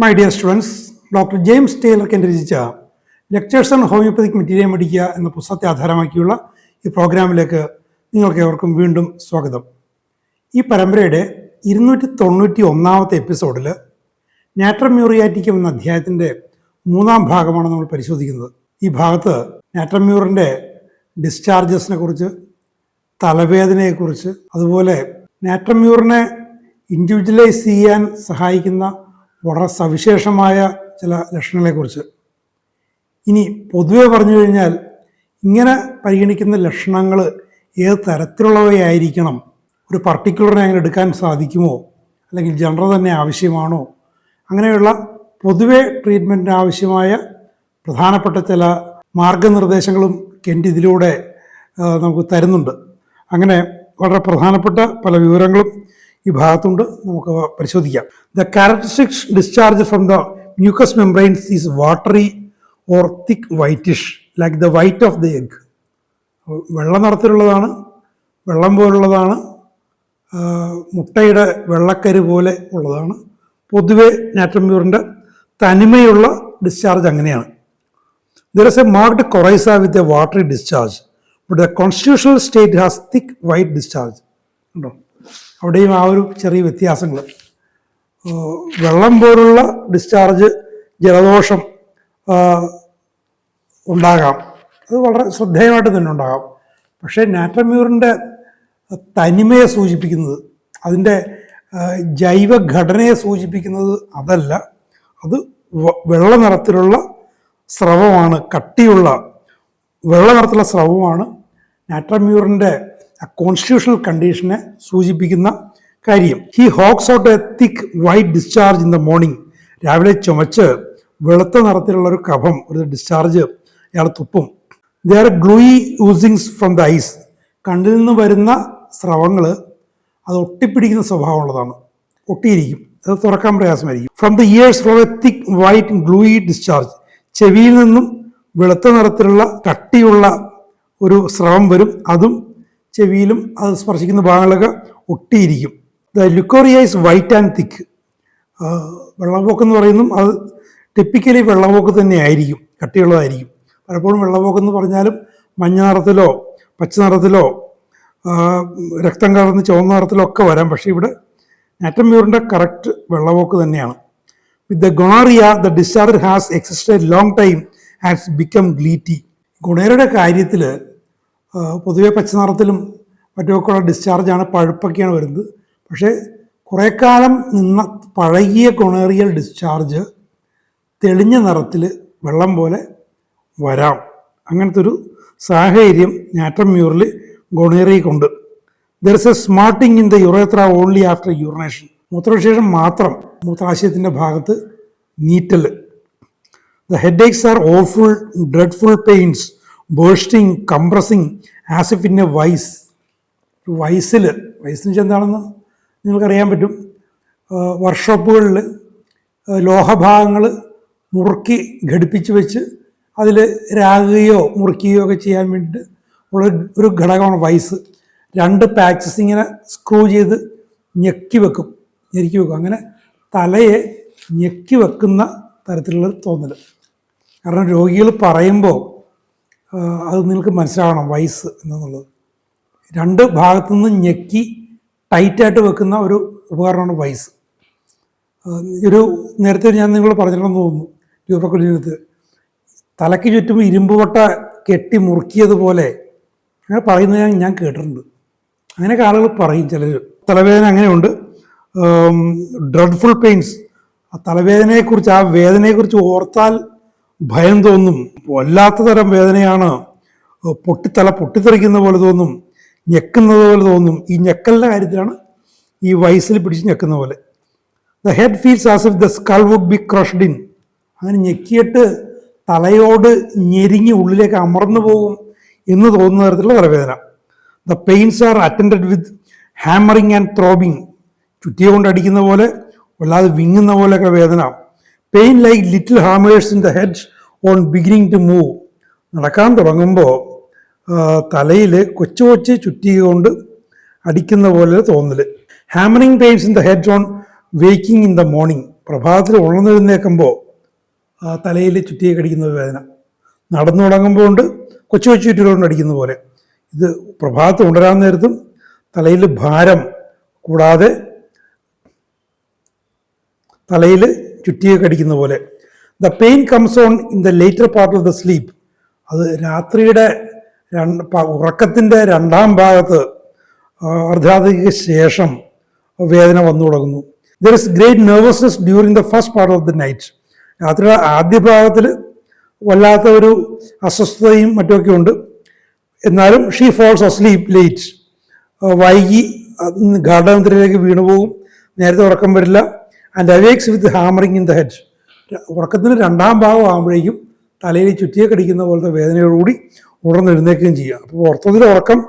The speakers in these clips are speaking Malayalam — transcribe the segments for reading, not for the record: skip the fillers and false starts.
My dear students, doctor James Tyler രചിച്ച lectures on homoeopathic materia medica എന്ന പുസ്തകത്തെ ആധാരമാക്കിയുള്ള ഈ പ്രോഗ്രാമിലേക്ക് നിങ്ങൾക്ക് ഏവർക്കും വീണ്ടും സ്വാഗതം. ഈ പരമ്പരയുടെ 291 എപ്പിസോഡിൽ നാട്രം മ്യൂറിയാറ്റിക്കം എന്ന അധ്യായത്തിൻ്റെ 3-ാം ഭാഗമാണ് നമ്മൾ പരിശോധിക്കുന്നത്. ഈ ഭാഗത്ത് നാട്രം മ്യൂറിൻ്റെ ഡിസ്ചാർജസിനെ കുറിച്ച്, തലവേദനയെക്കുറിച്ച്, അതുപോലെ നാട്രം മ്യൂറിനെ ഇൻഡിവിജ്വലൈസ് ചെയ്യാൻ സഹായിക്കുന്ന വളരെ സവിശേഷമായ ചില ലക്ഷണങ്ങളെക്കുറിച്ച്. ഇനി പൊതുവെ പറഞ്ഞു കഴിഞ്ഞാൽ ഇങ്ങനെ പരിഗണിക്കുന്ന ലക്ഷണങ്ങൾ ഏത് തരത്തിലുള്ളവയായിരിക്കണം, ഒരു പർട്ടിക്കുലറിനെ അങ്ങനെ എടുക്കാൻ സാധിക്കുമോ, അല്ലെങ്കിൽ ജനറൽ തന്നെ ആവശ്യമാണോ, അങ്ങനെയുള്ള പൊതുവെ ട്രീറ്റ്മെൻറ്റിന് ആവശ്യമായ പ്രധാനപ്പെട്ട ചില മാർഗനിർദ്ദേശങ്ങളും കെൻ്റ് ഇതിലൂടെ നമുക്ക് തരുന്നുണ്ട്. അങ്ങനെ വളരെ പ്രധാനപ്പെട്ട പല വിവരങ്ങളും ഈ ഭാഗത്തുണ്ട്, നമുക്ക് പരിശോധിക്കാം. The characteristic discharge from the mucous membranes is watery or thick whitish like the white of the egg. വെള്ള നിറത്തിലുള്ളതാണ്, വെള്ളം പോലുള്ളതാണ്, മുട്ടയുടെ വെള്ളക്കരു പോലെ ഉള്ളതാണ്. പൊതുവെ നാട്രം മ്യൂറിൻ്റെ തനിമയുള്ള ഡിസ്ചാർജ് അങ്ങനെയാണ്. There is a marked coryza with a watery discharge, but the constitutional state has thick white discharge. ഉണ്ടോ? അവിടെയും ആ ഒരു ചെറിയ വ്യത്യാസങ്ങൾ. വെള്ളം പോലുള്ള ഡിസ്ചാർജ്, ജലദോഷം ഉണ്ടാകാം, അത് വളരെ ശ്രദ്ധേയമായിട്ട് തന്നെ ഉണ്ടാകാം. പക്ഷേ നാട്രം മ്യൂറിൻ്റെ തനിമയെ സൂചിപ്പിക്കുന്നത്, അതിൻ്റെ ജൈവഘടനയെ സൂചിപ്പിക്കുന്നത് അതല്ല. അത് വെള്ള നിറത്തിലുള്ള സ്രവമാണ്, കട്ടിയുള്ള വെള്ള നിറത്തിലുള്ള സ്രവമാണ് നാട്രം മ്യൂറിൻ്റെ കോൺസ്റ്റിറ്റ്യൂഷണൽ കണ്ടീഷനെ സൂചിപ്പിക്കുന്ന കാര്യം. He hawks out a thick white discharge in the morning. രാവിലെ ചുമച്ച് വെളുത്ത നിറത്തിലുള്ള ഒരു കഫം, ഒരു ഡിസ്ചാർജ് അയാൾ തുപ്പും. They are gluey oozings from the eyes. കണ്ണിൽ നിന്ന് വരുന്ന സ്രവങ്ങൾ അത് ഒട്ടിപ്പിടിക്കുന്ന സ്വഭാവമുള്ളതാണ്, ഒട്ടിയിരിക്കും, അത് തുറക്കാൻ പ്രയാസമായിരിക്കും. From the ears from a thick white gluey discharge. ചെവിയിൽ നിന്നും വെളുത്ത നിറത്തിലുള്ള കട്ടിയുള്ള ഒരു സ്രവം വരും, അതും ചെവിയിലും അത് സ്പർശിക്കുന്ന ഭാഗങ്ങളൊക്കെ ഒട്ടിയിരിക്കും. The leucorrhoea is white and thick. വെള്ളപ്പോക്ക് എന്ന് പറയുന്നു, അത് ടിപ്പിക്കലി വെള്ളപ്പോക്ക് തന്നെ ആയിരിക്കും, കട്ടിയുള്ളതായിരിക്കും. പലപ്പോഴും വെള്ളപ്പോക്കെന്ന് പറഞ്ഞാലും മഞ്ഞ നിറത്തിലോ പച്ച നിറത്തിലോ രക്തം കലർന്ന് ചുവന്ന നിറത്തിലോ ഒക്കെ വരാം. പക്ഷേ ഇവിടെ നാട്രം മ്യൂറിൻ്റെ കറക്റ്റ് വെള്ളപ്പോക്ക് തന്നെയാണ്. With the gonorrhoea the discharge has existed long time and become gleety. ഗുണേരയുടെ കാര്യത്തിൽ പൊതുവെ പച്ച നിറത്തിലും മറ്റുമൊക്കെയുള്ള ഡിസ്ചാർജാണ്, പഴുപ്പൊക്കെയാണ് വരുന്നത്. പക്ഷേ കുറേ കാലം നിന്ന പഴകിയ ഗൊണേറിയൽ ഡിസ്ചാർജ് തെളിഞ്ഞ നിറത്തിൽ വെള്ളം പോലെ വരാം. അങ്ങനത്തെ ഒരു സാഹചര്യം നാട്രം മ്യൂറിൽ ഗൊണേറിയക്കുണ്ട്. There is a smarting in the urethra only after urination. മൂത്രവിശേഷം മാത്രം, മൂത്രാശയത്തിൻ്റെ ഭാഗത്ത് നീറ്റൽ. The head aches are awful, dreadful pains, bursting, compressing as if in a vice. വൈസിന് വെച്ചാൽ എന്താണെന്ന് നിങ്ങൾക്കറിയാൻ പറ്റും. വർക്ക്ഷോപ്പുകളിൽ ലോഹഭാഗങ്ങൾ മുറുക്കി ഘടിപ്പിച്ച് വെച്ച് അതിൽ രാകുകയോ മുറിക്കുകയോ ഒക്കെ ചെയ്യാൻ വേണ്ടിയിട്ട് ഉള്ള ഒരു ഘടകമാണ് വൈസ്. 2 പാച്ചസ് ഇങ്ങനെ സ്ക്രൂ ചെയ്ത് ഞെക്കി വെക്കും. അങ്ങനെ തലയെ ഞെക്കി വെക്കുന്ന തരത്തിലുള്ള തോന്നൽ. കാരണം രോഗികൾ പറയുമ്പോൾ അത് നിങ്ങൾക്ക് മനസ്സിലാവണം വൈസ് എന്നുള്ളത്. 2 ഭാഗത്തു നിന്ന് ഞെക്കി ടൈറ്റായിട്ട് വെക്കുന്ന ഒരു ഉപകരണമാണ് വൈസ്. നേരത്തെ ഞാൻ നിങ്ങൾ പറഞ്ഞിട്ടുണ്ടെന്ന് തോന്നുന്നു, രൂപക്കുലിനകത്ത് തലയ്ക്ക് ചുറ്റും ഇരുമ്പ് വട്ട കെട്ടി മുറുക്കിയതുപോലെ അങ്ങനെ പറയുന്നത് ഞാൻ കേട്ടിട്ടുണ്ട്. അങ്ങനെയൊക്കെ ആളുകൾ പറയും ചിലർ. തലവേദന അങ്ങനെയുണ്ട്. ഡ്രെഡ്ഫുൾ പെയിൻസ്, ആ തലവേദനയെക്കുറിച്ച്, ആ വേദനയെക്കുറിച്ച് ഓർത്താൽ ഭയം തോന്നും. വല്ലാത്ത തരം വേദനയാണ്. തല പൊട്ടിത്തെറിക്കുന്ന പോലെ തോന്നും, ഞെക്കുന്നത് പോലെ തോന്നും. ഈ ഞെക്കലിൻ്റെ കാര്യത്തിലാണ് ഈ വയസ്സിൽ പിടിച്ച് ഞെക്കുന്ന പോലെ. The head feels as if the skull would be crushed in. അങ്ങനെ ഞെക്കിയിട്ട് തലയോട് ഞെരിഞ്ഞ് ഉള്ളിലേക്ക് അമർന്നു പോകും എന്ന് തോന്നുന്ന തരത്തിലുള്ള തലവേദന. The pains are attended with hammering and throbbing. ചുറ്റിയ കൊണ്ട് അടിക്കുന്ന പോലെ, വല്ലാതെ വിങ്ങുന്ന പോലെയൊക്കെ വേദന. Pain like little hammers in the head on beginning to move. നടക്കാൻ തുടങ്ങുമ്പോൾ തലയിൽ കൊച്ചു കൊച്ചു ചുറ്റിക കൊണ്ട് അടിക്കുന്ന പോലെ തോന്നൽ. Hammering pains in the head on waking in the morning. പ്രഭാതത്തിൽ ഉണർന്നെഴുന്നേൽക്കുമ്പോൾ തലയിൽ ചുറ്റിയെ കടിക്കുന്ന വേദന, നടന്നു തുടങ്ങുമ്പോൾ ഉണ്ട് കൊച്ചു കൊച്ചു ചുറ്റുകളുകൊണ്ട് അടിക്കുന്ന പോലെ. ഇത് പ്രഭാതത്തിൽ ഉണരാൻ നേരത്തും തലയിൽ ഭാരം കൂടാതെ തലയിൽ ചുറ്റിയെ കടിക്കുന്ന പോലെ. The pain comes on in the later part of the sleep. അത് രാത്രിയുടെ ഉറക്കത്തിൻ്റെ രണ്ടാം ഭാഗത്ത് അർദ്ധരാത്രിക്ക് ശേഷം വേദന വന്നു തുടങ്ങുന്നു. There is great nervousness during the first part of the night. രാത്രിയുടെ ആദ്യ ഭാഗത്തിൽ വല്ലാത്ത ഒരു അസ്വസ്ഥതയും മറ്റുമൊക്കെ ഉണ്ട്. എന്നാലും ഷീ ഫോൾസ് അസ്ലീപ് ലേറ്റ്. വൈകി ഗാഠനിദ്രയിലേക്ക് വീണുപോകും, നേരത്തെ ഉറക്കം വരില്ല. And awakes with hammering in the head. ഉറക്കത്തിന് രണ്ടാം ഭാഗം ആകുമ്പോഴേക്കും തലയിൽ ചുറ്റിയെ കടിക്കുന്ന പോലത്തെ വേദനയോടുകൂടി ഉണർന്നെഴുന്നേൽക്കുകയും ചെയ്യുക. അപ്പോൾ ഓർത്തതിലെ ഉറക്കം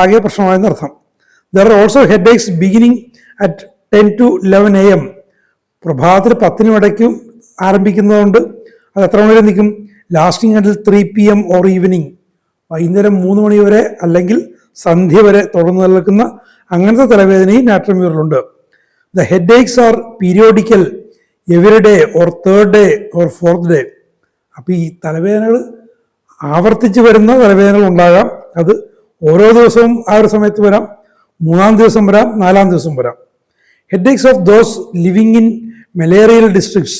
ആകെ പ്രശ്നമായെന്ന് അർത്ഥം. There are also head aches beginning at 10 to 11 AM. പ്രഭാതത്തിൽ 10 ഇടയ്ക്കും ആരംഭിക്കുന്നതുകൊണ്ട് അത് എത്ര മണി വരെ നിൽക്കും? Lasting until 3 PM or evening. വൈകുന്നേരം 3 മണി വരെ അല്ലെങ്കിൽ സന്ധ്യ വരെ തുടർന്ന് നിൽക്കുന്ന അങ്ങനത്തെ തലവേദനയും നാട്രമ്യൂറിലുണ്ട്. The head aches are periodical, every day or third day or fourth day. അപ്പോൾ ഈ തലവേദനകൾ ആവർത്തിച്ച് വരുന്ന തലവേദനകൾ ഉണ്ടാകാം. അത് ഓരോ ദിവസവും ആ ഒരു സമയത്ത് വരാം, 3-ാം ദിവസം വരാം, 4-ാം ദിവസം വരാം. Head aches of those living in malarial districts.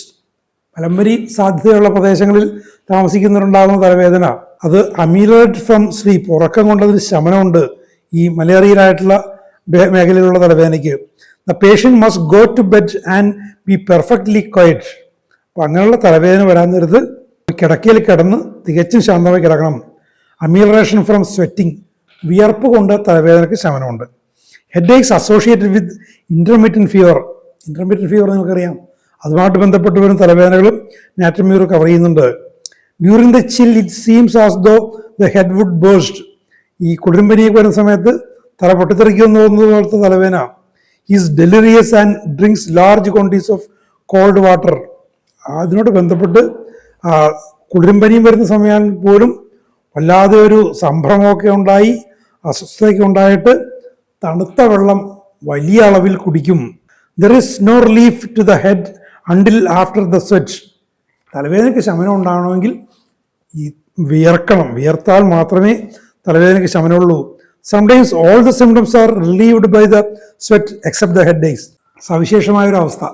മലമ്പനി സാധ്യതയുള്ള പ്രദേശങ്ങളിൽ താമസിക്കുന്നവരുണ്ടാകുന്ന തലവേദന അത് അമീലറേറ്റ് ഫ്രം സ്ലീപ്പ്, ഉറക്കം കൊണ്ടതിന് ശമനമുണ്ട് ഈ മലേറിയലായിട്ടുള്ള മേഖലയിലുള്ള തലവേദനയ്ക്ക്. The patient must go to bed and be perfectly quiet. അപ്പോൾ അങ്ങനെയുള്ള തലവേദന വരാൻ നേരത്ത് കിടക്കയിൽ കിടന്ന് തികച്ചും ശാന്തമായി കിടക്കണം. അമീലറേഷൻ ഫ്രം സ്വെറ്റിംഗ്, വിയർപ്പ് കൊണ്ട് തലവേദനയ്ക്ക് ശമനമുണ്ട്. Head aches associated with intermediate fever. Intermediate fever നിങ്ങൾക്കറിയാം, അതുമായിട്ട് ബന്ധപ്പെട്ട് വരുന്ന തലവേദനകളും നാട്രമ്യൂർ കവർ ചെയ്യുന്നുണ്ട്. During the chill it seems as though the head would burst. ഈ കുളിർമ്പനിയൊക്കെ വരുന്ന സമയത്ത് തല പൊട്ടിത്തെറിക്കുമെന്ന് തോന്നുന്നത് പോലത്തെ തലവേദന. Is delirious and drinks large quantities of cold water. അതിനോട് ബന്ധപ്പെട്ട് കുളിർമ്പനിയും വരുന്ന സമയം പോലും വല്ലാതെ ഒരു സംഭ്രമമൊക്കെ ഉണ്ടായി, അസ്വസ്ഥതയൊക്കെ ഉണ്ടായിട്ട് തണുത്ത വെള്ളം വലിയ അളവിൽ കുടിക്കും. There is no relief to the head until after the sweat. തലവേദനയ്ക്ക് ശമനം ഉണ്ടാകണമെങ്കിൽ ഈ വിയർക്കണം, വിയർത്താൽ മാത്രമേ തലവേദനയ്ക്ക് ശമനമുള്ളൂ. Sometimes all the symptoms are relieved by the sweat except the head ache. സവിശേഷമായൊരവസ്ഥ.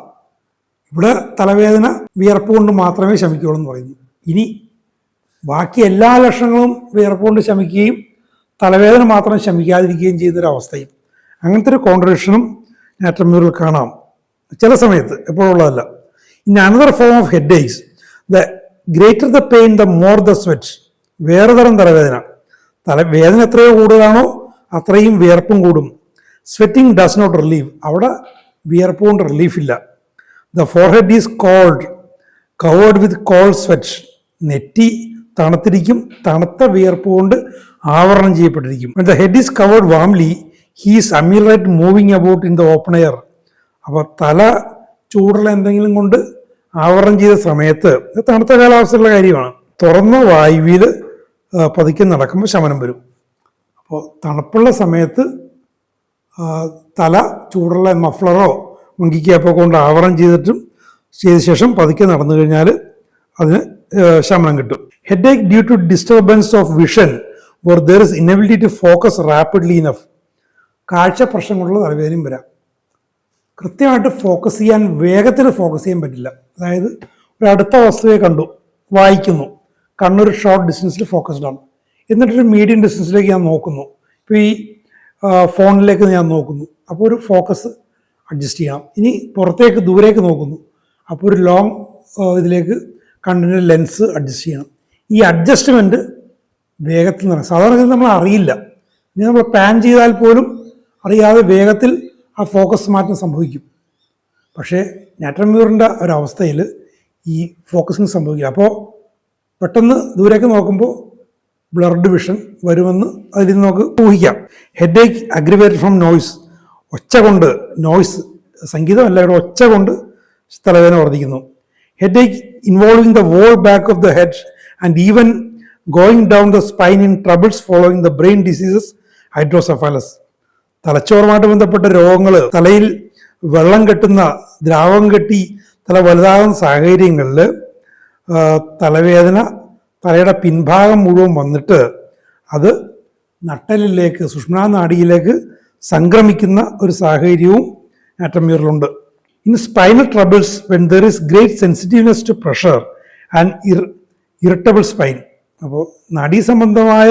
ഇവിടെ തലവേദന വിയർപ്പ് കൊണ്ട് മാത്രമേ ശമിക്കുകയുള്ളൂ എന്ന് പറയുന്നു. ഇനി ബാക്കി എല്ലാ ലക്ഷണങ്ങളും വിയർപ്പ് കൊണ്ട് ശമിക്കുകയും തലവേദന മാത്രം ശമിക്കാതിരിക്കുകയും ചെയ്യുന്നൊരവസ്ഥയും. അങ്ങനത്തെ ഒരു കോൺട്രഡിക്ഷനും നാട്രമ്യൂറിൽ കാണാം ചില സമയത്ത്, എപ്പോഴുള്ളതല്ല. In another form of head ache, the greater the pain the more the sweat. വേറെ തരം തലവേദന. തലവേദന എത്രയോ കൂടുതലാണോ അത്രയും വിയർപ്പും കൂടും. Sweating does not relieve. അവിടെ വിയർപ്പ് കൊണ്ട് റിലീഫില്ല. The forehead is cold covered with cold sweat. നെറ്റി തണുത്തിരിക്കും, തണുത്ത വിയർപ്പ് കൊണ്ട് ആവരണം ചെയ്യപ്പെട്ടിരിക്കും. The head is covered warmly, he's ameliorate moving about in the open air. അപ്പോൾ തല ചൂടുള്ള എന്തെങ്കിലും കൊണ്ട് ആവരണം ചെയ്ത സമയത്ത്, തണുത്ത കാലാവസ്ഥയുള്ള കാര്യമാണ്, തുറന്ന വായുവിൽ പതുക്കെ നടക്കുമ്പോൾ ശമനം വരും. അപ്പോൾ തണുപ്പുള്ള സമയത്ത് തല ചൂടുള്ള മഫ്ലറോ മുങ്കിക്കാപ്പോ കൊണ്ട് ആവരണം ചെയ്ത ശേഷം പതുക്കെ നടന്നു കഴിഞ്ഞാൽ അതിന് ശമനം കിട്ടും. Headache due to disturbance of vision or there is inability to focus rapidly enough. കാഴ്ച പ്രശ്നം കൊണ്ടുള്ള തലവേദനയും വരാം. കൃത്യമായിട്ട് ഫോക്കസ് ചെയ്യാൻ, വേഗത്തിൽ ഫോക്കസ് ചെയ്യാൻ പറ്റില്ല. അതായത് ഒരു അടുത്ത വസ്തുവെ കണ്ടു, വായിക്കുന്നു, കണ്ണൊരു ഷോർട്ട് ഡിസ്റ്റൻസിൽ ഫോക്കസ്ഡ് ആണ്, എന്നിട്ടൊരു മീഡിയം ഡിസ്റ്റൻസിലേക്ക് ഞാൻ നോക്കുന്നു, ഇപ്പോൾ ഈ ഫോണിലേക്ക് ഞാൻ നോക്കുന്നു, അപ്പോൾ ഒരു ഫോക്കസ് അഡ്ജസ്റ്റ് ചെയ്യണം. ഇനി പുറത്തേക്ക് ദൂരേക്ക് നോക്കുന്നു, അപ്പോൾ ഒരു ലോങ് ഇതിലേക്ക് കണ്ണിൻ്റെ ലെൻസ് അഡ്ജസ്റ്റ് ചെയ്യണം. ഈ അഡ്ജസ്റ്റ്മെൻറ്റ് വേഗത്തിൽ നടക്കും. സാധാരണ നമ്മൾ അറിയില്ല. ഇനി നമ്മൾ പാൻ ചെയ്താൽ പോലും അറിയാതെ വേഗത്തിൽ ആ ഫോക്കസ് മാറ്റം സംഭവിക്കും. പക്ഷേ നാട്രമ്യൂറിൻ്റെ ഒരവസ്ഥയിൽ ഈ ഫോക്കസിങ് സംഭവിക്കില്ല. അപ്പോൾ പെട്ടെന്ന് ദൂരേക്ക് നോക്കുമ്പോൾ ബ്ലർഡ് വിഷൻ വരുമെന്ന് അതിൽ നിന്ന് നമുക്ക് ഊഹിക്കാം. Head ache aggravated from noise. ഒച്ച കൊണ്ട്, നോയ്സ് സംഗീതമല്ല, ഇവിടെ ഒച്ച കൊണ്ട് തലവേദന വർദ്ധിക്കുന്നു. Head ache involving the whole back of the head and even going down the spine in troubles following the brain diseases hydrocephalus. തലച്ചോറുമായിട്ട് ബന്ധപ്പെട്ട രോഗങ്ങൾ, തലയിൽ വെള്ളം കെട്ടുന്ന, ദ്രാവകം കെട്ടി തല വലുതാകുന്ന സാഹചര്യങ്ങളിൽ തലവേദന തലയുടെ പിൻഭാഗം മുഴുവൻ വന്നിട്ട് അത് നട്ടലിലേക്ക് സുഷുമ്നാനാഡിയിലേക്ക് സംക്രമിക്കുന്ന ഒരു സാഹചര്യവും നാട്രമ്യൂറിലുണ്ട്. In spinal troubles when there is great sensitiveness to pressure and irritable spine. അപ്പോൾ നാഡീസംബന്ധമായ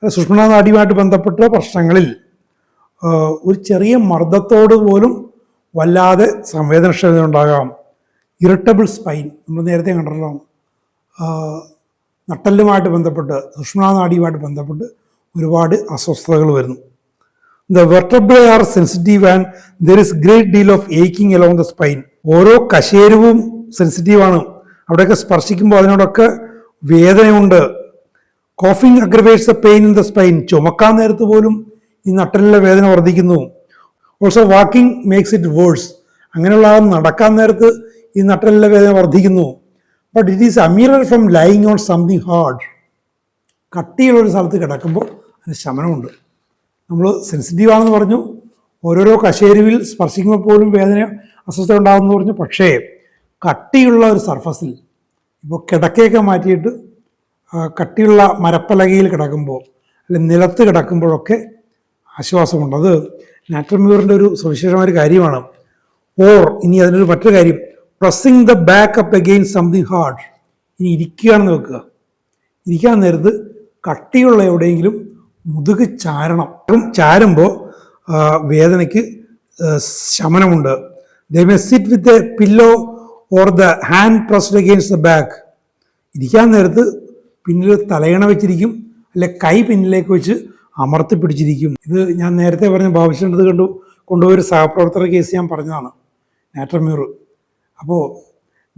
സുഷുമ്നാനാഡിയുമായിട്ട് ബന്ധപ്പെട്ട പ്രശ്നങ്ങളിൽ ഒരു ചെറിയ മർദ്ദത്തോട് പോലും വല്ലാതെ സംവേദനക്ഷമത ഉണ്ടാകാം. ഇറിറ്റബിൾ സ്പൈൻ നമ്മൾ നേരത്തെ കണ്ടല്ലോ, നട്ടലുമായിട്ട് ബന്ധപ്പെട്ട് സുഷുമ്നാനാഡിയുമായിട്ട് ബന്ധപ്പെട്ട് ഒരുപാട് അസ്വസ്ഥതകൾ വരുന്നു. The vertebrae are sensitive and there is great deal of aching along the spine. ഓരോ കശേരുവും സെൻസിറ്റീവാണ്, അവിടെയൊക്കെ സ്പർശിക്കുമ്പോൾ അതിനോടൊക്കെ വേദനയുണ്ട്. Coughing aggravates the pain in the spine. ചുമക്കാൻ നേരത്ത് പോലും ഈ നട്ടലിലെ വേദന വർദ്ധിക്കുന്നു. Also walking makes it worse. അങ്ങനെയുള്ള നടക്കാൻ നേരത്ത് ഈ നട്ടലിലെ വേദന വർദ്ധിക്കുന്നു. But it is ameliorated from lying on something hard. കട്ടിയുള്ളൊരു സ്ഥലത്ത് കിടക്കുമ്പോൾ അതിന് ശമനമുണ്ട്. നമ്മൾ സെൻസിറ്റീവാണെന്ന് പറഞ്ഞു, ഓരോരോ കശേരുവിൽ സ്പർശിക്കുമ്പോൾ പോലും വേദന അസ്വസ്ഥത ഉണ്ടാകുമെന്ന് പറഞ്ഞു. പക്ഷേ കട്ടിയുള്ള ഒരു സർഫസിൽ ഇപ്പോൾ കിടക്കയൊക്കെ മാറ്റിയിട്ട് കട്ടിയുള്ള മരപ്പലകയിൽ കിടക്കുമ്പോൾ അല്ലെങ്കിൽ നിലത്ത് കിടക്കുമ്പോഴൊക്കെ ആശ്വാസമുണ്ട്. അത് നാട്രമ്യൂറിൻ്റെ ഒരു സവിശേഷമായ ഒരു കാര്യമാണ്. ഇനി അതിനൊരു മറ്റൊരു കാര്യം, pressing the back up again something hard. ഇനി ഇരിക്കുകയാണെന്ന് വെക്കുക, ഇരിക്കാൻ നേരത്ത് കട്ടിയുള്ള എവിടെയെങ്കിലും മുതുക് ചാരുമ്പോൾ വേദനയ്ക്ക് ശമനമുണ്ട്. They may sit with a pillow or the hand pressed against the back. ഇരിക്കാൻ നേരത്ത് പിന്നിൽ തലയണ വെച്ചിരിക്കും, അല്ലെ കൈ പിന്നിലേക്ക് വെച്ച് അമർത്തി പിടിച്ചിരിക്കും. ഇത് ഞാൻ നേരത്തെ പറഞ്ഞ ബാബുശ്ശേട്ടത് കൊണ്ടുപോയൊരു സഹപ്രവർത്തക കേസ് ഞാൻ പറഞ്ഞതാണ്, നാട്രമ്യൂർ. അപ്പോൾ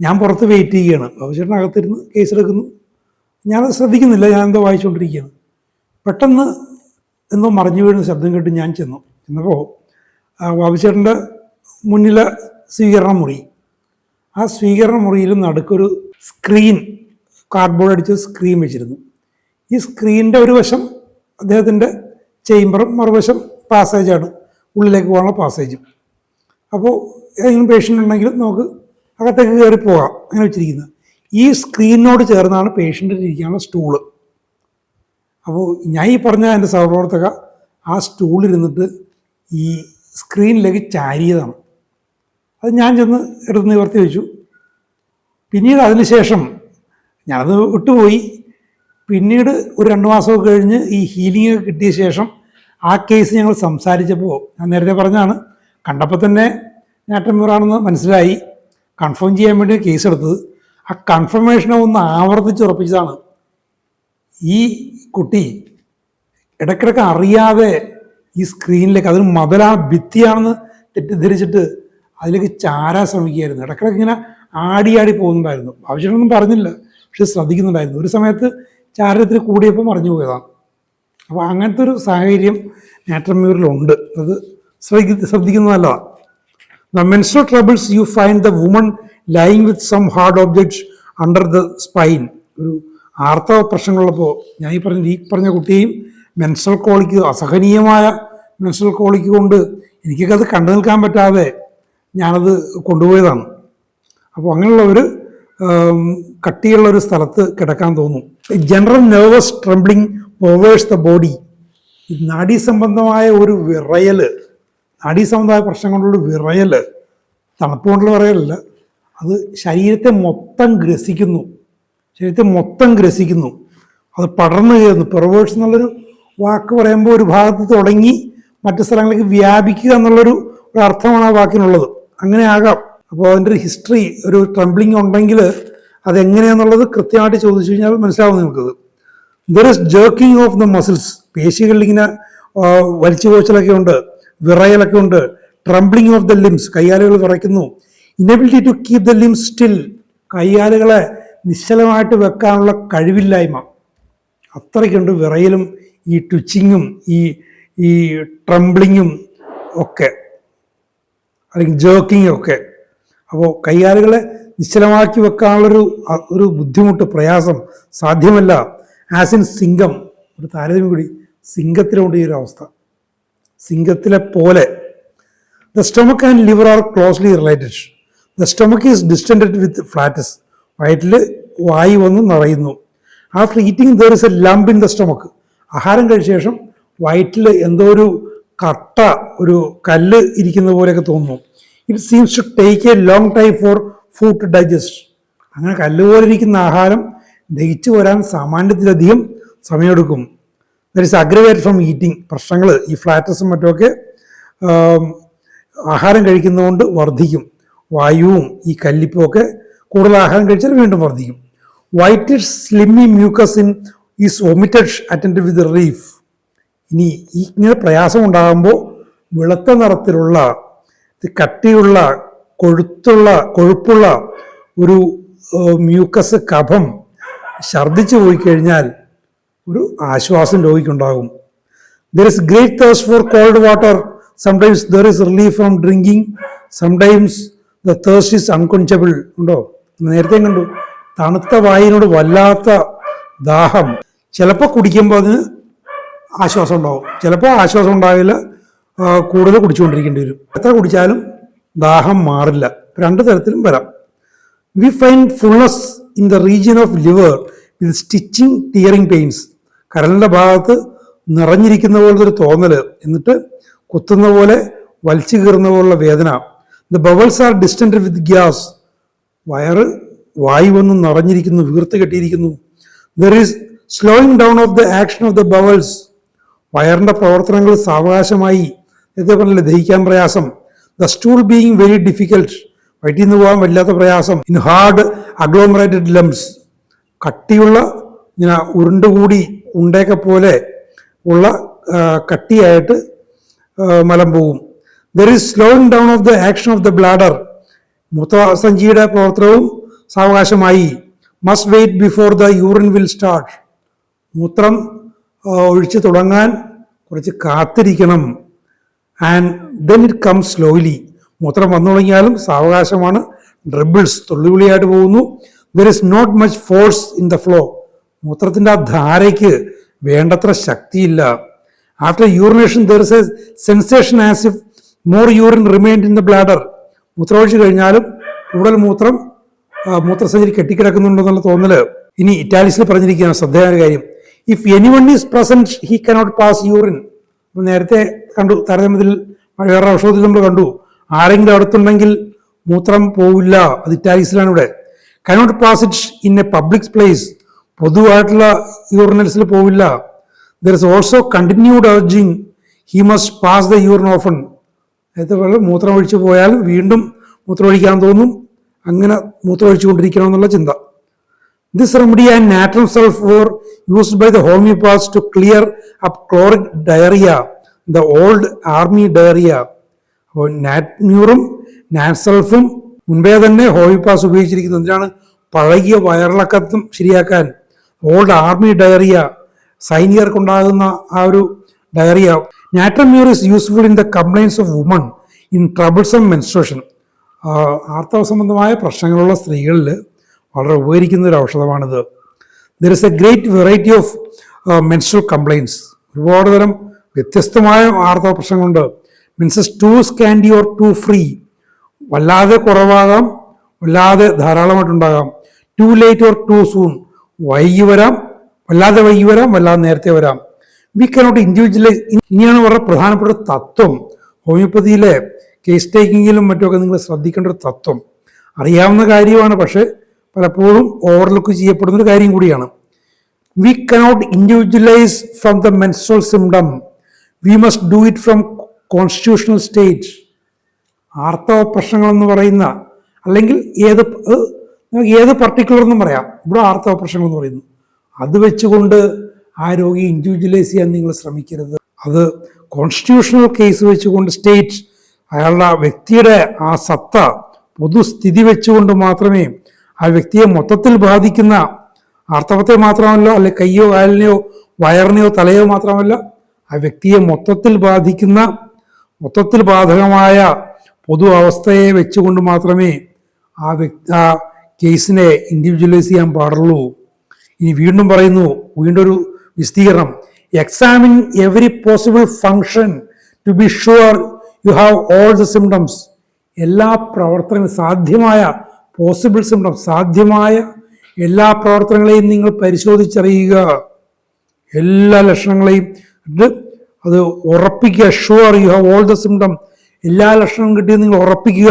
ഞാൻ പുറത്ത് വെയിറ്റ് ചെയ്യുകയാണ്, ബാബുശ്ശേട്ടനകത്തിരുന്ന് കേസെടുക്കുന്നു. ഞാനത് ശ്രദ്ധിക്കുന്നില്ല, ഞാൻ എന്തോ വായിച്ചുകൊണ്ടിരിക്കുകയാണ്. പെട്ടെന്ന് എന്തോ മറിഞ്ഞു വീഴുന്ന ശബ്ദം കേട്ട് ഞാൻ ചെന്നപ്പോൾ ബാബുശ്ശേട്ടൻ്റെ മുന്നിലെ സ്വീകരണ മുറി, ആ സ്വീകരണ മുറിയിൽ നടുക്കൊരു സ്ക്രീൻ, കാർഡ്ബോർഡ് അടിച്ച സ്ക്രീൻ വെച്ചിരുന്നു. ഈ സ്ക്രീനിൻ്റെ ഒരു വശം അദ്ദേഹത്തിൻ്റെ ചേംബറും മറുവശം പാസേജാണ്, ഉള്ളിലേക്ക് പോകാനുള്ള പാസേജും. അപ്പോൾ ഏതെങ്കിലും പേഷ്യൻ്റ് ഉണ്ടെങ്കിൽ നമുക്ക് അകത്തേക്ക് കയറി പോകാം, അങ്ങനെ വെച്ചിരിക്കുന്നത്. ഈ സ്ക്രീനിനോട് ചേർന്നാണ് പേഷ്യൻ്റിന് ഇരിക്കാനുള്ള സ്റ്റൂള്. അപ്പോൾ ഞാൻ ഈ പറഞ്ഞ എൻ്റെ സഹപ്രവർത്തക ആ സ്റ്റൂളിരുന്നിട്ട് ഈ സ്ക്രീനിലേക്ക് ചാരിയതാണ്. അത് ഞാൻ ചെന്ന് എടുത്ത് നിവർത്തി വെച്ചു. പിന്നീട് അതിനുശേഷം ഞാനത് വിട്ടുപോയി. പിന്നീട് ഒരു 2 മാസമൊക്കെ കഴിഞ്ഞ് ഈ ഹീലിംഗ് ഒക്കെ കിട്ടിയ ശേഷം ആ കേസ് ഞങ്ങൾ സംസാരിച്ചപ്പോൾ ഞാൻ നേരത്തെ പറഞ്ഞാണ്, കണ്ടപ്പോൾ തന്നെ നാട്രമ്യൂറാണെന്ന് മനസ്സിലായി. കൺഫേം ചെയ്യാൻ വേണ്ടി കേസ് എടുത്തത്. ആ കൺഫർമേഷനെ ഒന്ന് ആവർത്തിച്ചുറപ്പിച്ചതാണ്. ഈ കുട്ടി ഇടയ്ക്കിടയ്ക്ക് അറിയാതെ ഈ സ്ക്രീനിലേക്ക്, അതിന് ഭിത്തിയാണെന്ന് തെറ്റിദ്ധരിച്ചിട്ട് അതിലേക്ക് ചാരാൻ ശ്രമിക്കുകയായിരുന്നു. ഇടയ്ക്കിടയ്ക്ക് ഇങ്ങനെ ആടി പോകുന്നുണ്ടായിരുന്നു. ആവശ്യമൊന്നും പറഞ്ഞില്ല, പക്ഷെ ശ്രദ്ധിക്കുന്നുണ്ടായിരുന്നു. ഒരു സമയത്ത് ചാരത്തിൽ കൂടിയപ്പോൾ മറിഞ്ഞു പോയതാണ്. അപ്പോൾ അങ്ങനത്തെ ഒരു സാഹചര്യം നാട്രമ്യൂറിലുണ്ട്. അത് ശ്രദ്ധിക്കുന്നത് നല്ലതാണ്. The menstrual troubles you find the woman lying with some hard objects under the spine. ഒരു ആർത്തവ പ്രശ്നങ്ങളുള്ളപ്പോൾ ഞാൻ ഈ പറഞ്ഞ കുട്ടിയെയും മെൻസ്ട്രൽ കോളിക്ക്, അസഹനീയമായ മെൻസ്ട്രൽ കോളിക്ക് കൊണ്ട് എനിക്കൊക്കെ അത് കണ്ടു നിൽക്കാൻ പറ്റാതെ ഞാനത് കൊണ്ടുപോയതാണ്. അപ്പോൾ അങ്ങനെയുള്ളവർ കട്ടിയുള്ളൊരു സ്ഥലത്ത് കിടക്കാൻ തോന്നും. General nervous trembling overs the body. നാഡീസംബന്ധമായ ഒരു വിറയൽ, നാഡീസംബന്ധമായ പ്രശ്നം കൊണ്ടുള്ള വിറയൽ, തണുപ്പ് കൊണ്ടുള്ള വിറയലല്ല, അത് ശരീരത്തെ മൊത്തം ഗ്രസിക്കുന്നു. അത് പടർന്നു കയറുന്നു. പെർവേഴ്സ് എന്നുള്ളൊരു വാക്ക് പറയുമ്പോൾ ഒരു ഭാഗത്ത് തുടങ്ങി മറ്റു സ്ഥലങ്ങളിലേക്ക് വ്യാപിക്കുക എന്നുള്ളൊരു അർത്ഥമാണ് ആ വാക്കിനുള്ളത്. അങ്ങനെ ആകാം. അപ്പോൾ അതിൻ്റെ ഒരു ഹിസ്റ്ററി, ഒരു ട്രംബ്ലിംഗ് ഉണ്ടെങ്കിൽ അതെങ്ങനെയാണെന്നുള്ളത് കൃത്യമായിട്ട് ചോദിച്ചു കഴിഞ്ഞാൽ മനസ്സിലാവും നിങ്ങൾക്കത്. There is jerking of the muscles. പേശികളിൽ ഇങ്ങനെ വലിച്ചു കോച്ചലൊക്കെ ഉണ്ട്, വിറയലൊക്കെ ഉണ്ട്. Trembling of the limbs. കയ്യാലുകൾ വിറയ്ക്കുന്നു. Inability to keep the limbs still. കയ്യാലുകളെ നിശ്ചലമായിട്ട് വെക്കാനുള്ള കഴിവില്ലായ്മ. അത്രയ്ക്കുണ്ട് വിറയലും ഈ ട്വിച്ചിങ്ങും ഈ ട്രംബ്ലിങ്ങും ഒക്കെ, അല്ലെങ്കിൽ ജേർക്കിങ്ങും ഒക്കെ. അപ്പോൾ കയ്യാലുകളെ നിശ്ചലമാക്കി വെക്കാനുള്ളൊരു ബുദ്ധിമുട്ട്, പ്രയാസം സാധ്യമല്ല. As in zincum. ഒരു താരതമ്യം കൂടി, സിംഗത്തിലുണ്ട് ഈ ഒരു അവസ്ഥ, സിംഗത്തിലെ പോലെ. The stomach and liver are closely related. The stomach is distended with flatus. വയറ്റിൽ വായു വന്ന് നിറയുന്നു. After eating there is a lump in the stomach. ആഹാരം കഴിച്ച ശേഷം വയറ്റിൽ എന്തോ ഒരു കട്ട, ഒരു കല്ല് ഇരിക്കുന്ന പോലെയൊക്കെ തോന്നുന്നു. It seems to take a long time for food to digest. അങ്ങനെ കല്ലുപോലെ ഇരിക്കുന്ന ആഹാരം ദഹിച്ചു വരാൻ സാമാന്യത്തിലധികം സമയമെടുക്കും. That is aggravated from eating. പ്രശ്നങ്ങൾ ഈ ഫ്ലാറ്റസും മറ്റുമൊക്കെ ആഹാരം കഴിക്കുന്നതുകൊണ്ട് വർദ്ധിക്കും. വായുവും ഈ കല്ലിപ്പും ഒക്കെ കൂടുതൽ ആഹാരം കഴിച്ചാൽ വീണ്ടും വർദ്ധിക്കും. White slimy mucus in is vomited attended with relief. ഇനി ഈ ഇങ്ങനെ പ്രയാസം ഉണ്ടാകുമ്പോൾ വെളുത്ത നിറത്തിലുള്ള കട്ടിയുള്ള കൊഴുപ്പുള്ള ഒരു മ്യൂക്കസ് കഫം ഛർദ്ദിച്ചു പോയി കഴിഞ്ഞാൽ ഒരു ആശ്വാസം രോഗിക്കുണ്ടാകും. There is great thirst for cold water. Sometimes there is relief from drinking, sometimes the thirst is unquenchable. ഉണ്ടോ? നേരത്തെ കണ്ടു, തണുത്ത വായിനോട് വല്ലാത്ത ദാഹം. ചിലപ്പോൾ കുടിക്കുമ്പോൾ അതിന് ആശ്വാസം ഉണ്ടാവും, ചിലപ്പോൾ ആശ്വാസം ഉണ്ടാവില്ല, കൂടുതൽ കുടിച്ചുകൊണ്ടിരിക്കേണ്ടി വരും. എത്ര കുടിച്ചാലും ദാഹം മാറില്ല. രണ്ട് തരത്തിലും വരാം. We find fullness in the region of liver with stitching tearing pains. കരളിൻ്റെ ഭാഗത്ത് നിറഞ്ഞിരിക്കുന്ന പോലത്തെ ഒരു തോന്നല്, എന്നിട്ട് കുത്തുന്ന പോലെ വലിച്ചു കീറുന്ന പോലുള്ള വേദന. The bowels are distend with gas. വായു വന്ന് നിറഞ്ഞിരിക്കുന്നു, വീർത്ത് കെട്ടിയിരിക്കുന്നു. There is slowing down of the action of the bowels. വയറിന്റെ പ്രവർത്തനങ്ങൾ സാവകാശമായി, നേരത്തെ പറഞ്ഞില്ലേ ദഹിക്കാൻ പ്രയാസം. The stool being very difficult. വയറ്റിൽ നിന്ന് പോകാൻ വല്ലാത്ത പ്രയാസം. In hard agglomerated lumps. കട്ടിയുള്ള ഇങ്ങനെ ഉരുണ്ടുകൂടി ഉണ്ടയൊക്കെ പോലെ ഉള്ള കട്ടിയായിട്ട് മലം പോകും. There is slowing down of the action of the bladder. മൂത്രസഞ്ചിയുടെ പ്രവർത്തനവും സാവകാശമായി. Must wait before the urine will start. മൂത്രം ഒഴിച്ച് തുടങ്ങാൻ കുറച്ച് കാത്തിരിക്കണം. And then it comes slowly. മൂത്രം വന്നു തുടങ്ങിയാലും സാവകാശമാണ്. ഡ്രിബിൾസ്, തുള്ളിവിളിയായിട്ട് പോകുന്നു. There is not much force in the flow. മൂത്രത്തിൻ്റെ ആ ധാരയ്ക്ക് വേണ്ടത്ര ശക്തിയില്ല. After urination there is a sensation as if more urine remained in the bladder. മൂത്രമൊഴിച്ച് കഴിഞ്ഞാലും കൂടുതൽ മൂത്രസഞ്ചരി കെട്ടിക്കിടക്കുന്നുണ്ടെന്നുള്ള തോന്നല്. ഇനി ഇറ്റാലിക്സിൽ പറഞ്ഞിരിക്കുകയാണ് ശ്രദ്ധേയമായ കാര്യം. If anyone is present he cannot pass urine. നേരത്തെ കണ്ടു, താരതമ്യത്തിൽ വേറെ ഔഷധത്തിൽ നമ്മൾ കണ്ടു, ആരെങ്കിലും അടുത്തുണ്ടെങ്കിൽ മൂത്രം പോവില്ല. അത് ഇറ്റാലിക്സിലാണ് ഇവിടെ. Cannot pass it in a public place. പൊതുവായിട്ടുള്ള യൂറിനൽസിൽ പോവില്ല. There is also continued urging he must pass the urine often. നേരത്തെ പോലെ മൂത്രം ഒഴിച്ചു പോയാൽ വീണ്ടും മൂത്രമൊഴിക്കാൻ തോന്നും. അങ്ങനെ മൂത്രമൊഴിച്ചുകൊണ്ടിരിക്കണം എന്നുള്ള ചിന്ത. This remedy and natron salt were used by the homeopaths to clear up chloric diarrhea, the old army diarrhea. അപ്പോൾ നാറ്റ്മ്യൂറും നാറ്റ്സൾഫും മുൻപേ തന്നെ ഹോമിയോപാത്സ് ഉപയോഗിച്ചിരിക്കുന്നത് എന്തിനാണ്? പഴകിയ വയറിളക്കത്തും ശരിയാക്കാൻ. ഓൾഡ് ആർമി ഡയറിയ, സൈനികർക്കുണ്ടാകുന്ന ആ ഒരു diarrhoea. Natrum mur is useful in the complaints of woman in troublesome menstruation. ആർത്തവ സംബന്ധമായ പ്രശ്നങ്ങളുള്ള സ്ത്രീകളിൽ വളരെ ഉപകരിക്കുന്ന ഒരു ഔഷധമാണിത്. There is a great variety of menstrual complaints. ഒരുപാട് തരം വ്യത്യസ്തമായ ആർത്തവ പ്രശ്നങ്ങളുണ്ട്. Menses too scanty or too free. വല്ലാതെ കുറവാകാം, വല്ലാതെ ധാരാളമായിട്ടുണ്ടാകാം. Too late or too soon. വൈകി വരാം, വല്ലാതെ വൈകി വരാം, വല്ലാതെ നേരത്തെ വരാം. We cannot individualise. ഇനിയാണ് വളരെ പ്രധാനപ്പെട്ട തത്വം. ഹോമിയോപ്പതിയിലെ കേസ് ടേക്കിങ്ങിലും മറ്റുമൊക്കെ നിങ്ങൾ ശ്രദ്ധിക്കേണ്ട ഒരു തത്വം. അറിയാവുന്ന കാര്യമാണ്, പക്ഷേ പലപ്പോഴും ഓവർലുക്ക് ചെയ്യപ്പെടുന്നൊരു കാര്യം കൂടിയാണ്. V cannot individualise from the menstrual symptom. We must do it from constitutional state. ആർത്തവ പ്രശ്നങ്ങൾ എന്ന് പറയുന്ന, അല്ലെങ്കിൽ ഏത് പർട്ടിക്കുലർ എന്നും പറയാം, ഇവിടെ ആർത്തവ പ്രശ്നങ്ങൾ എന്ന് പറയുന്നു, അത് വെച്ചുകൊണ്ട് ആ രോഗി ഇൻഡിവിജ്വലൈസ് ചെയ്യാൻ നിങ്ങൾ ശ്രമിക്കരുത്. അത് കോൺസ്റ്റിറ്റ്യൂഷണൽ കേസ് വെച്ചുകൊണ്ട്, സ്റ്റേറ്റ് അയാളുടെ വ്യക്തിയുടെ ആ സത്ത, പൊതുസ്ഥിതി വെച്ചുകൊണ്ട് മാത്രമേ ആ വ്യക്തിയെ മൊത്തത്തിൽ ബാധിക്കുന്ന, ആർത്തവത്തെ മാത്രമല്ല, അല്ലെ കയ്യോ കാലിനെയോ വയറിനെയോ തലയോ മാത്രമല്ല, ആ വ്യക്തിയെ മൊത്തത്തിൽ ബാധിക്കുന്ന, മൊത്തത്തിൽ ബാധകമായ പൊതു അവസ്ഥയെ വെച്ചുകൊണ്ട് മാത്രമേ ആ കേസിനെ ഇൻഡിവിജ്വലൈസ് ചെയ്യാൻ പാടുള്ളൂ. ഇനി വീണ്ടും പറയുന്നു, വീണ്ടും ഒരു വിശദീകരണം. Examine every possible function to be sure you have all the symptoms. എല്ലാ പ്രവർത്തനങ്ങളും സാധ്യമായ പോസിബിൾ സിംറ്റംസ്, സാധ്യമായ എല്ലാ പ്രവർത്തനങ്ങളെയും നിങ്ങൾ പരിശോധിച്ചറിയുക. എല്ലാ ലക്ഷണങ്ങളെയും അത് ഉറപ്പിക്കുക. Sure you have all the symptom. എല്ലാ ലക്ഷണവും കിട്ടിയത് നിങ്ങൾ ഉറപ്പിക്കുക.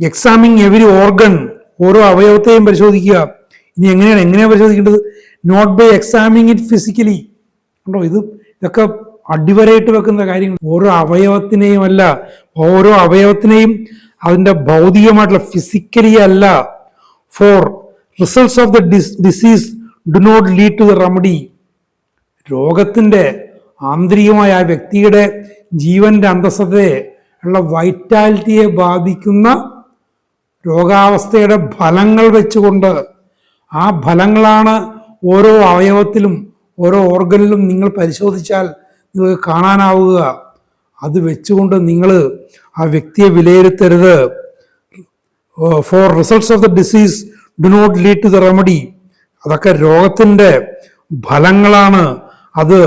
എക്സാമിങ് എവരി ഓർഗൻ, ഓരോ അവയവത്തെയും പരിശോധിക്കുക. ഇനി എങ്ങനെയാണ് പരിശോധിക്കേണ്ടത്? Not by examining it physically. ഉണ്ടോ? ഇതൊക്കെ അടിവരയിട്ട് വെക്കുന്ന കാര്യങ്ങൾ. ഓരോ അവയവത്തിനെയും അതിൻ്റെ ഭൗതികമായിട്ടുള്ള ഫിസിക്കലി അല്ല. For results of the disease do not lead to the remedy. രോഗത്തിൻ്റെ ആന്തരികമായ ആ വ്യക്തിയുടെ ജീവന്റെ അന്തസ്സത്തെ ഉള്ള വൈറ്റാലിറ്റിയെ ബാധിക്കുന്ന രോഗാവസ്ഥയുടെ ഫലങ്ങൾ വെച്ചുകൊണ്ട്, ആ ഫലങ്ങളാണ് ഓരോ അവയവത്തിലും ഓരോ ഓർഗനിലും നിങ്ങൾ പരിശോധിച്ചാൽ നിങ്ങൾക്ക് കാണാനാവുക. അത് വെച്ചുകൊണ്ട് നിങ്ങൾ ആ വ്യക്തിയെ വിലയിരുത്തരുത്. For results of the disease do not lead to the remedy. അതൊക്കെ രോഗത്തിൻ്റെ ഫലങ്ങളാണ്. അത്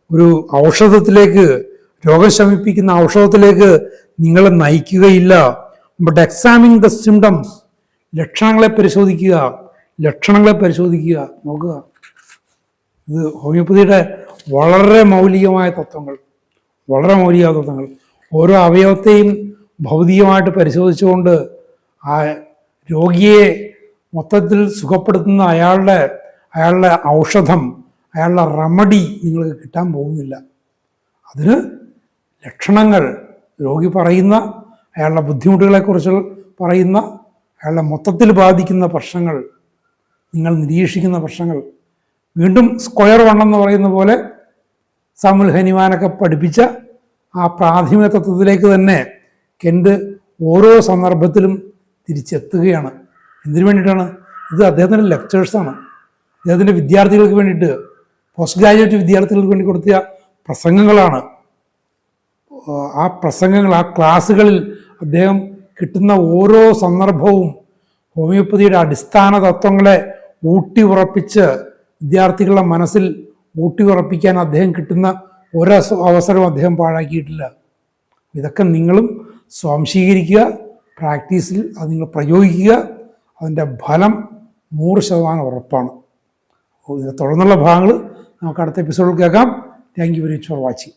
ഒരു ഔഷധത്തിലേക്ക്, രോഗം ശമിപ്പിക്കുന്ന ഔഷധത്തിലേക്ക് നിങ്ങളെ നയിക്കുകയില്ല. ബട്ട് എക്സാമിങ് ദ സിംറ്റംസ്, ലക്ഷണങ്ങളെ പരിശോധിക്കുക. നോക്കുക. ഇത് ഹോമിയോപ്പതിയുടെ വളരെ മൗലികമായ തത്വങ്ങൾ. ഓരോ അവയവത്തെയും ഭൗതികമായിട്ട് പരിശോധിച്ചുകൊണ്ട് ആ രോഗിയെ മൊത്തത്തിൽ സുഖപ്പെടുത്തുന്ന അയാളുടെ ഔഷധം, അയാളുടെ റെമഡി നിങ്ങൾക്ക് കിട്ടാൻ പോകുന്നില്ല. അതിന് ലക്ഷണങ്ങൾ, രോഗി പറയുന്ന അയാളുടെ ബുദ്ധിമുട്ടുകളെക്കുറിച്ച് പറയുന്ന, അയാളുടെ മൊത്തത്തിൽ ബാധിക്കുന്ന പ്രശ്നങ്ങൾ, നിങ്ങൾ നിരീക്ഷിക്കുന്ന പ്രശ്നങ്ങൾ, വീണ്ടും സ്ക്വയർ വൺ എന്ന് പറയുന്ന പോലെ സാമുൽ ഹനിമാനൊക്കെ പഠിപ്പിച്ച ആ പ്രാഥമിക തത്വത്തിലേക്ക് തന്നെ കെന്റ് ഓരോ സന്ദർഭത്തിലും തിരിച്ചെത്തുകയാണ്. എന്തിനു വേണ്ടിയിട്ടാണ്? ഇത് അദ്ദേഹത്തിൻ്റെ ലെക്ചേഴ്സാണ്. അദ്ദേഹത്തിൻ്റെ വിദ്യാർത്ഥികൾക്ക് വേണ്ടിയിട്ട്, പോസ്റ്റ് ഗ്രാജുവേറ്റ് വിദ്യാർത്ഥികൾക്ക് വേണ്ടി കൊടുത്ത പ്രസംഗങ്ങളാണ്. ആ പ്രസംഗങ്ങൾ, ആ ക്ലാസ്സുകളിൽ അദ്ദേഹം കിട്ടുന്ന ഓരോ സന്ദർഭവും ഹോമിയോപ്പതിയുടെ അടിസ്ഥാന തത്വങ്ങളെ ഊട്ടി ഉറപ്പിച്ച് വിദ്യാർത്ഥികളുടെ മനസ്സിൽ ഊട്ടി ഉറപ്പിക്കാൻ അദ്ദേഹം കിട്ടുന്ന അവസരവും അദ്ദേഹം പാഴാക്കിയിട്ടില്ല. ഇതൊക്കെ നിങ്ങളും സ്വാംശീകരിക്കുക, പ്രാക്ടീസിൽ അത് നിങ്ങൾ പ്രയോഗിക്കുക. അതിൻ്റെ ഫലം 100% ഉറപ്പാണ്. അപ്പോൾ ഇതിനെ തുടർന്നുള്ള ഭാഗങ്ങൾ നമുക്ക് അടുത്ത എപ്പിസോഡിൽ കേൾക്കാം. Thank you very much for watching.